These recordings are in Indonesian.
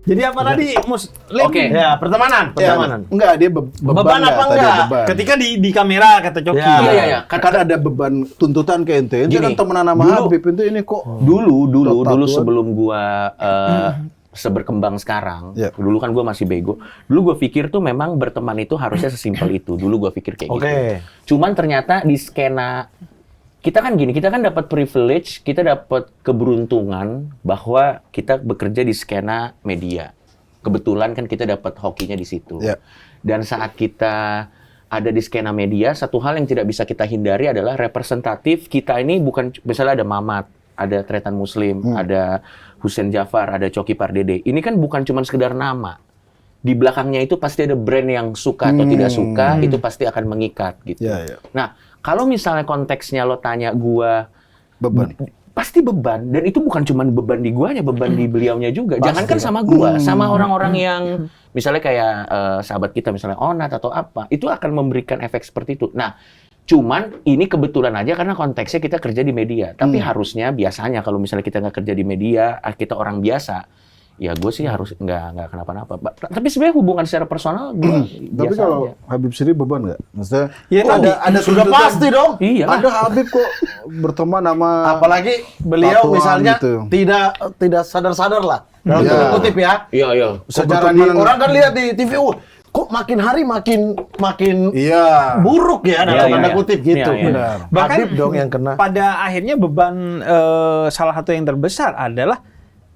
Jadi apa tadi, Muslim? Oke. Ya, pertemanan. Enggak, dia beban apa tadi, enggak? beban. Ketika di kamera kata Coki. Iya. Kan ada beban tuntutan ke ente. Ente Gini, kan temenan sama dulu- Habib itu ini kok. Dulu sebelum gua seberkembang sekarang, Ya. dulu kan gua masih bego. Dulu gua pikir tuh memang berteman itu harusnya sesimpel itu. Dulu gua pikir kayak gitu. Cuman ternyata di skena kita kan gini, kita kan dapat privilege, kita dapat keberuntungan bahwa kita bekerja di skena media. Kebetulan kan kita dapat hokinya di situ. Ya. Dan saat kita ada di skena media, satu hal yang tidak bisa kita hindari adalah representatif kita ini bukan, misalnya ada Mamat, ada Tretan Muslim, ada Hussein Jafar, ada Coki Pardede. Ini kan bukan cuma sekedar nama. Di belakangnya itu pasti ada brand yang suka atau tidak suka, itu pasti akan mengikat gitu. Ya. Nah, kalau misalnya konteksnya lo tanya gua, Beban. pasti beban. Dan itu bukan cuma beban di guanya, beban di beliaunya juga. Jangankan sama gua, sama orang-orang yang misalnya kayak sahabat kita, misalnya Onat atau apa, itu akan memberikan efek seperti itu. Nah, cuman ini kebetulan aja karena konteksnya kita kerja di media. Tapi harusnya biasanya kalau misalnya kita nggak kerja di media, kita orang biasa, ya gue sih harus nggak kenapa-napa. Tapi sebenarnya hubungan secara personal gue Tapi biasa kalau aja. Habib sendiri beban nggak? Maksudnya Ya, kok tadi. ada Sudah tuntutan? pasti dong. Iya. Ada Habib kok berteman sama Apalagi beliau tatuan misalnya gitu. tidak sadar-sadar lah. Dalam Iya. tanda kutip ya. Iya. Secara berteman- orang kan lihat di TV, kok makin hari makin Iya. buruk ya dalam Iya, tanda iya. kutip gitu. Iya, iya. Benar. Bahkan Habib dong yang kena. pada akhirnya beban salah satu yang terbesar adalah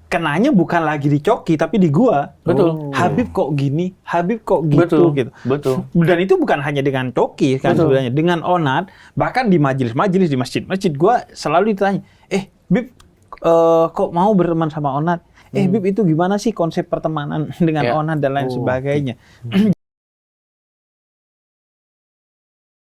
kenanya bukan lagi di Coki tapi di gua. Betul. Habib kok gini, Habib kok gitu gitu. Betul. Dan itu bukan hanya dengan Coki kan Betul. sebenarnya, dengan Onat, bahkan di majelis-majelis di masjid-masjid gua selalu ditanya, Bib kok mau berteman sama Onat? Bib itu gimana sih konsep pertemanan dengan Ya. Onat dan lain sebagainya.